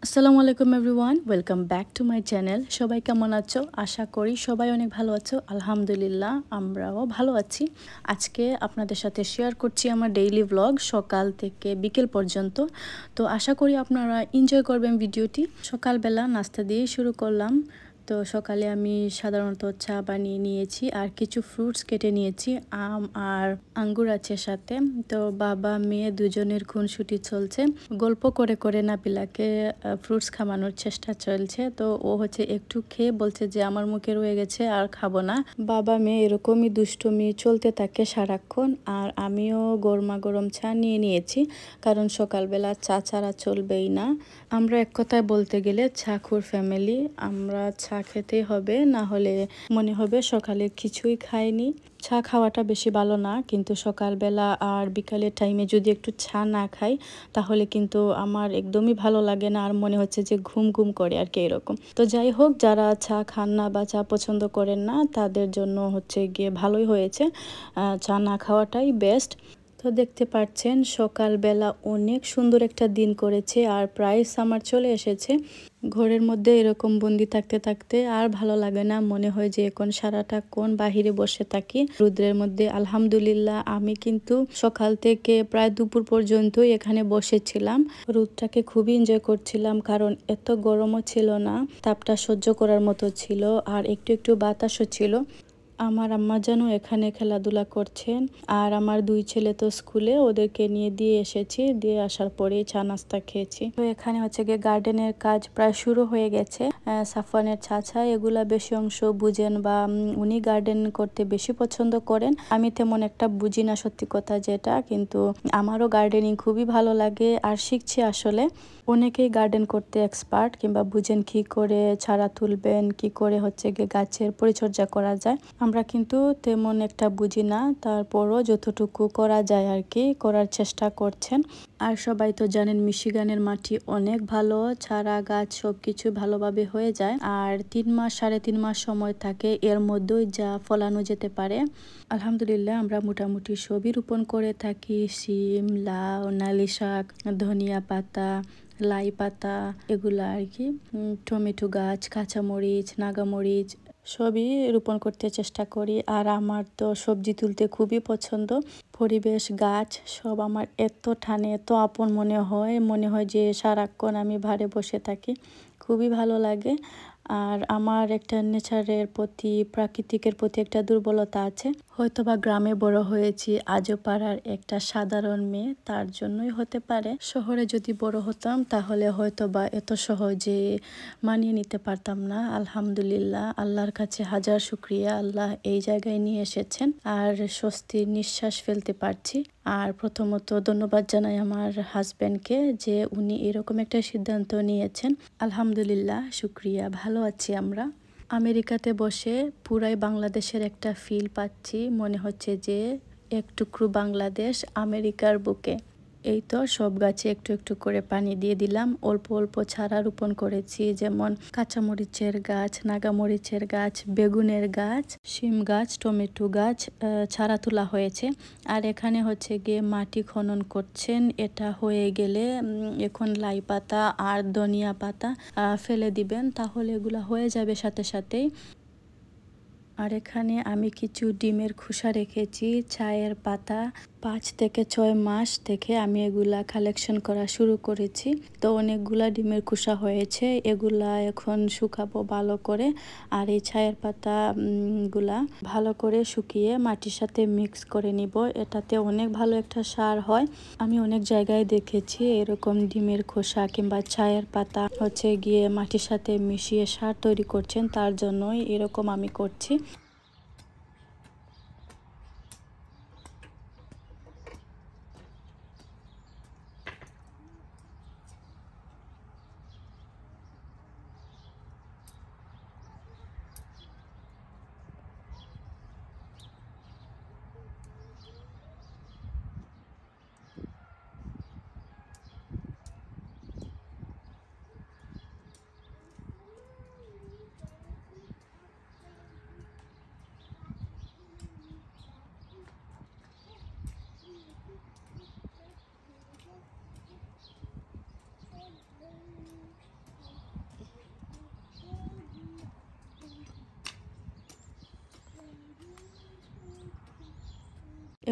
আসসালামু আলাইকুম everyone, welcome back to my channel. সবাই কেমন আছো? আশা করি সবাই অনেক ভালো আছো। আলহামদুলিল্লাহ, আমরাও ভালো আছি। আজকে আপনাদের সাথে শেয়ার করছি আমার ডেইলি ব্লগ সকাল থেকে বিকেল পর্যন্ত। তো আশা করি আপনারা এনজয় করবেন ভিডিওটি। সকালবেলা নাস্তা দিয়ে শুরু করলাম। তো সকালে আমি সাধারণত চা বানিয়ে নিয়েছি আর কিছু ফ্রুটস কেটে নিয়েছি। আম আর আঙ্গুর আছে সাথে। তো বাবা মেয়ে দুজনের খুনসুটি চলছে। গল্প করে করে নাবিলাকে ফ্রুটস খাওয়ানোর চেষ্টা চলছে। তো ও হচ্ছে একটু খেয়ে বলছে যে আমার মুখে রয়ে গেছে আর খাবো না। বাবা মেয়ে এরকমই দুষ্টুমি চলতে থাকে সারাক্ষণ। আর আমিও গরমা গরম চা নিয়ে নিয়েছি, কারণ সকালবেলা চা ছাড়া চলবেই না। আমরা এক কথায় বলতে গেলে চাখুর ফ্যামিলি। আমরা চা খেতেই হবে, না হলে মনে হবে সকালে কিছুই খাইনি। চা খাওয়াটা বেশি ভালো না, কিন্তু সকালবেলা আর বিকালের টাইমে যদি একটু চা না খাই তাহলে কিন্তু আমার একদমই ভালো লাগে না, আর মনে হচ্ছে যে ঘুম ঘুম করে আর কি এরকম। তো যাই হোক, যারা চা খান না বা চা পছন্দ করেন না তাদের জন্য হচ্ছে গিয়ে ভালোই হয়েছে, চা না খাওয়াটাই বেস্ট। তো দেখতে পাচ্ছেন সকালবেলা অনেক সুন্দর একটা দিন করেছে আর প্রায় সামার চলে এসেছে। ঘরের মধ্যে এরকম বন্দি থাকতে থাকতে আর ভালো লাগে না, মনে হয় যে এখন সারাটা কোন বাহিরে বসে থাকি রোদ্রের মধ্যে। আলহামদুলিল্লাহ, আমি কিন্তু সকাল থেকে প্রায় দুপুর পর্যন্তই এখানে বসেছিলাম। রোদটাকে খুবই এনজয় করছিলাম, কারণ এত গরমও ছিল না, তাপটা সহ্য করার মতো ছিল আর একটু একটু বাতাসও ছিল। আমার আম্মা যেন এখানে খেলাধুলা করছেন, আর আমার দুই ছেলে তো স্কুলে, ওদেরকে নিয়ে দিয়ে এসেছি। দিয়ে আসার পরেই চা নাস্তা খেয়েছি। তো এখানে হচ্ছে গিয়ে গার্ডেনের কাজ প্রায় শুরু হয়ে গেছে। সাফওয়ানের চাচা এগুলা বেশি অংশ বুঝেন, বা উনি গার্ডেন করতে বেশি পছন্দ করেন। আমি তেমন একটা বুঝি না সত্যি কথা যেটা, কিন্তু আমারও গার্ডেনিং খুবই ভালো লাগে আর শিখছি আসলে। অনেকেই গার্ডেন করতে এক্সপার্ট, কিংবা বুঝেন কি করে চারা তুলবেন, কি করে হচ্ছে গিয়ে গাছের পরিচর্যা করা যায়। আমরা কিন্তু তেমন একটা বুঝি না, তারপরও যতটুকু করা যায় আর কি করার চেষ্টা করছেন। আর সবাই তো জানেন মিশিগানের মাটি অনেক ভালো, চারা গাছ সবকিছু ভালোভাবে হয়ে যায়। আর 3 মাস 3.5 মাস সময় থাকে, এর মধ্যেই যা ফলানো যেতে পারে। আলহামদুলিল্লাহ, আমরা মোটামুটি সবই রোপণ করে থাকি। শিম, লাউ, নালি শাক, ধনিয়া পাতা, লাই পাতা, এগুলা আর কি। টমেটো গাছ, কাঁচামরিচ, নাগামরিচ সবই রোপণ করতে চেষ্টা করি। আর আমার তো সবজি তুলতে খুবই পছন্দ। পরিবেশ, গাছ সব আমার এত টানে, এত আপন মনে হয় যে সারাক্ষণ আমি ভারে বসে থাকি। খুবই ভালো লাগে। আর আমার একটা নেচারের প্রতি, প্রাকৃতিকের প্রতি একটা দুর্বলতা আছে। হয়তোবা গ্রামে বড় হয়েছি, আজও পাড়ার একটা সাধারণ মেয়ে, তার জন্যই হতে পারে। শহরে যদি বড় হতাম তাহলে হয়তোবা এত সহজে মানিয়ে নিতে পারতাম না। আলহামদুলিল্লাহ, আল্লাহর কাছে হাজার শুকরিয়া, আল্লাহ এই জায়গায় নিয়ে এসেছেন আর স্বস্তির নিঃশ্বাস ফেলতে পারছি। আর প্রথমত ধন্যবাদ জানাই আমার হাজব্যান্ডকে, যে উনি এরকম একটা সিদ্ধান্ত নিয়েছেন। আলহামদুলিল্লাহ, শুকরিয়া, ভালো আছি আমরা। আমেরিকাতে বসে পুরাই বাংলাদেশের একটা ফিল পাচ্ছি, মনে হচ্ছে যে এক টুকরো বাংলাদেশ আমেরিকার বুকে। এই তো সব গাছে একটু একটু করে পানি দিয়ে দিলাম। অল্প অল্প চারা রোপণ করেছি, যেমন কাঁচামরিচের গাছ, নাগামরিচের গাছ, বেগুনের গাছ, শিম গাছ, টমেটো গাছ চারা তোলা হয়েছে। আর এখানে হচ্ছে গিয়ে মাটি খনন করছেন। এটা হয়ে গেলে এখন লাই পাতা আর ধনিয়া পাতা ফেলে দিবেন, তাহলে এগুলা হয়ে যাবে সাথে সাথেই। আর এখানে আমি কিছু ডিমের খোসা রেখেছি, চায়ের পাতা। 5 থেকে 6 মাস থেকে আমি এগুলা কালেকশন করা শুরু করেছি। তো অনেকগুলা ডিমের খোসা হয়েছে, এগুলা এখন শুকাবো ভালো করে। আর এই চায়ের পাতা গুলা ভালো করে শুকিয়ে মাটির সাথে মিক্স করে নিব, এটাতে অনেক ভালো একটা সার হয়। আমি অনেক জায়গায় দেখেছি এরকম ডিমের খোসা কিংবা চায়ের পাতা হচ্ছে গিয়ে মাটির সাথে মিশিয়ে সার তৈরি করছেন, তার জন্যই এরকম আমি করছি।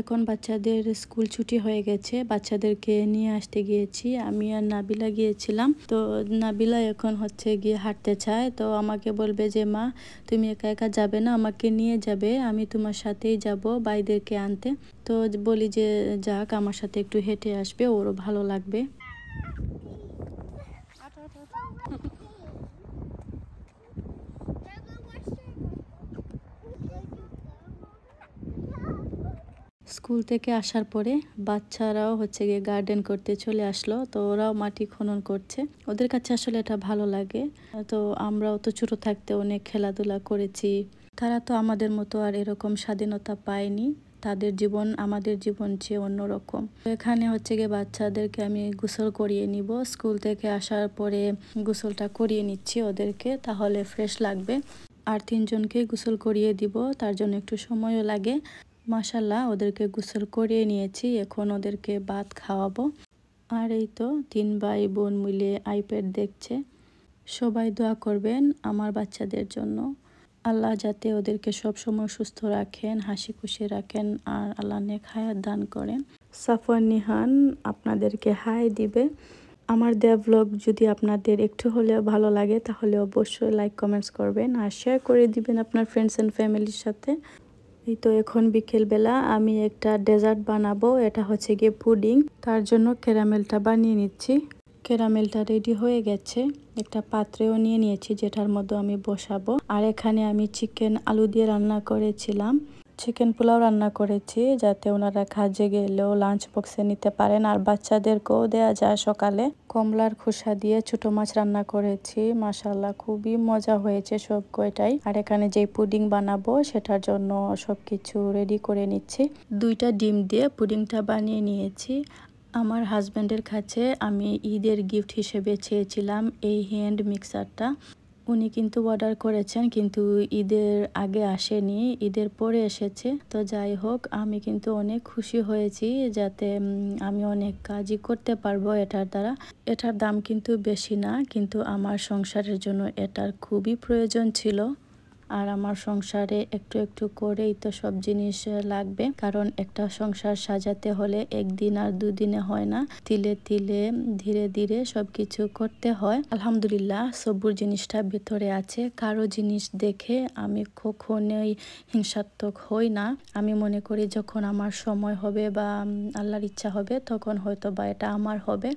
এখন বাচ্চাদের স্কুল ছুটি হয়ে গেছে, বাচ্চাদেরকে নিয়ে আসতে গিয়েছি। আমি আর নাবিলা গিয়েছিলাম। তো নাবিলা এখন হচ্ছে গিয়ে হাঁটতে চায়, তো আমাকে বলবে যে মা তুমি একা একা যাবে না, আমাকে নিয়ে যাবে, আমি তোমার সাথেই যাব ভাইদেরকে আনতে। তো বলি যে যাক, আমার সাথে একটু হেঁটে আসবে, ওরও ভালো লাগবে। স্কুল থেকে আসার পরে বাচ্চারাও হচ্ছে গিয়ে গার্ডেন করতে চলে আসলো। তো ওরাও মাটি খনন করছে, ওদের কাছে আসলে এটা ভালো লাগে। তো আমরাও তো ছোট থাকতে অনেক খেলাধুলা করেছি, তারা তো আমাদের মতো আর এরকম স্বাধীনতা পায়নি। তাদের জীবন আমাদের জীবন চেয়ে অন্যরকম। এখানে হচ্ছে গিয়ে বাচ্চাদেরকে আমি গোসল করিয়ে নিব, স্কুল থেকে আসার পরে গোসলটা করিয়ে নিচ্ছি ওদেরকে, তাহলে ফ্রেশ লাগবে। আর 3 জনকে গোসল করিয়ে দিব, তার জন্য একটু সময়ও লাগে। মাশাল্লাহ ওদেরকে গোসল করিয়ে নিয়েছি, এখন ওদেরকে ভাত খাওয়াবো। আর এই তো 3 ভাই বোন মিলে আইপ্যাড দেখছে। সবাই দোয়া করবেন আমার বাচ্চাদের জন্য, আল্লাহ যাতে ওদেরকে সব সময় সুস্থ রাখেন, হাসি খুশি রাখেন, আর আল্লাহ নেক হায়াত দান করেন। সাফওয়ান নিহান আপনাদেরকে হাই দিবে। আমার দেয়া ব্লগ যদি আপনাদের একটু হলেও ভালো লাগে তাহলে অবশ্যই লাইক কমেন্টস করবেন আর শেয়ার করে দিবেন আপনার ফ্রেন্ডস অ্যান্ড ফ্যামিলির সাথে। এই তো এখন বিকেলবেলা আমি একটা ডেজার্ট বানাবো, এটা হচ্ছে গিয়ে পুডিং। তার জন্য ক্যারামেলটা বানিয়ে নিচ্ছি। ক্যারামেলটা রেডি হয়ে গেছে, একটা পাত্রেও নিয়ে নিয়েছি যেটার মধ্যে আমি বসাবো। আর এখানে আমি চিকেন আলু দিয়ে রান্না করেছিলাম, চিকেন পোলাও রান্না করেছি যাতে ওনারা কাজে গেলেও লাঞ্চ বক্সে নিতে পারেন, আর বাচ্চাদেরকেও দেয়া যায় সকালে। কমলার খোসা দিয়ে ছোট মাছ রান্না করেছি, মাশাল্লাহ খুবই মজা হয়েছে সব কয়টাই। আর এখানে যে পুডিং বানাবো সেটার জন্য সবকিছু রেডি করে নিচ্ছি। 2টা ডিম দিয়ে পুডিংটা বানিয়ে নিয়েছি। আমার হাজব্যান্ডের কাছে আমি ঈদের গিফট হিসেবে চেয়েছিলাম এই হ্যান্ড মিক্সারটা। উনি কিন্তু অর্ডার করেছেন, কিন্তু ঈদের আগে আসেনি, ঈদের পরে এসেছে। তো যাই হোক, আমি কিন্তু অনেক খুশি হয়েছি যাতে আমি অনেক কাজই করতে পারবো এটার দ্বারা। এটার দাম কিন্তু বেশি না, কিন্তু আমার সংসারের জন্য এটার খুবই প্রয়োজন ছিল। আর আমার সংসারে একটু একটু করেই তো সব জিনিস লাগবে, কারণ একটা সংসার সাজাতে হলে একদিন আর 2 দিনে হয় না, তিলে তিলে ধীরে ধীরে সবকিছু করতে হয়। আলহামদুলিল্লাহ সবুর জিনিসটা ভেতরে আছে। কারো জিনিস দেখে আমি কখনোই হিংসাত্মক হই না। আমি মনে করি যখন আমার সময় হবে বা আল্লাহর ইচ্ছা হবে তখন হয়তো বা এটা আমার হবে।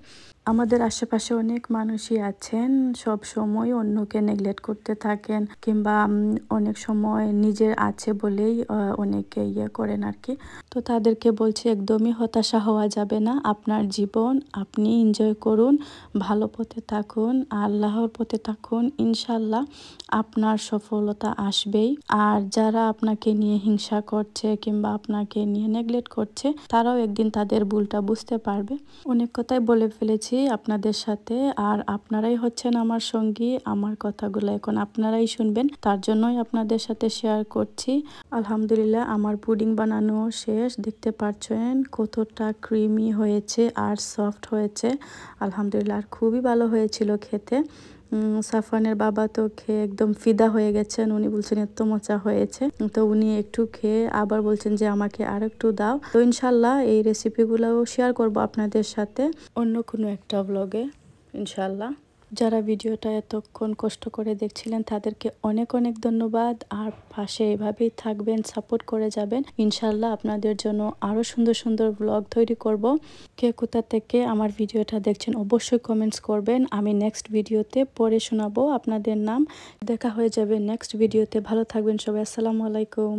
আমাদের আশেপাশে অনেক মানুষই আছেন সব সময় অন্যকে নেগলেক্ট করতে থাকেন, কিংবা অনেক সময় নিজের আছে বলেই অনেকে করেন আর কি। তো তাদেরকে বলছি একদমই হতাশা হওয়া যাবে না। আপনার জীবন আপনি এনজয় করুন, ভালো পথে থাকুন, আল্লাহর পথে থাকুন, ইনশাল্লাহ আপনার সফলতা আসবেই। আর যারা আপনাকে নিয়ে হিংসা করছে কিংবা আপনাকে নিয়ে নেগলেক্ট করছে, তারাও একদিন তাদের ভুলটা বুঝতে পারবে। অনেক কথাই বলে ফেলেছি আপনাদের সাথে, আর আপনারাই হচ্ছেন আমার সঙ্গী। আমার কথাগুলো এখন আপনারাই শুনবেন, তার জন্যই আপনাদের সাথে শেয়ার করছি। আলহামদুলিল্লাহ আমার পুডিং বানানো শেষ, দেখতে পাচ্ছেন কতটা ক্রিমি হয়েছে আর সফট হয়েছে। আলহামদুলিল্লাহ, আর খুবই ভালো হয়েছিল খেতে। সাফওয়ানের বাবা তো খেয়ে একদম ফিদা হয়ে গেছেন, উনি বলছেন এত মজা হয়েছে। তো উনি একটু খেয়ে আবার বলছেন যে আমাকে আর একটু দাও। তো ইনশাল্লাহ এই রেসিপিগুলোও শেয়ার করব আপনাদের সাথে অন্য কোনো একটা ব্লগে ইনশাল্লাহ। যারা ভিডিওটা এতক্ষণ কষ্ট করে দেখছিলেন তাদেরকে অনেক অনেক ধন্যবাদ। আর পাশে এভাবেই থাকবেন, সাপোর্ট করে যাবেন। ইনশাল্লাহ আপনাদের জন্য আরও সুন্দর সুন্দর ব্লগ তৈরি করব। কে কোথা থেকে আমার ভিডিওটা দেখছেন অবশ্যই কমেন্টস করবেন, আমি নেক্সট ভিডিওতে পড়ে শোনাবো আপনাদের নাম। দেখা হয়ে যাবে নেক্সট ভিডিওতে। ভালো থাকবেন সবাই, আসসালামু আলাইকুম।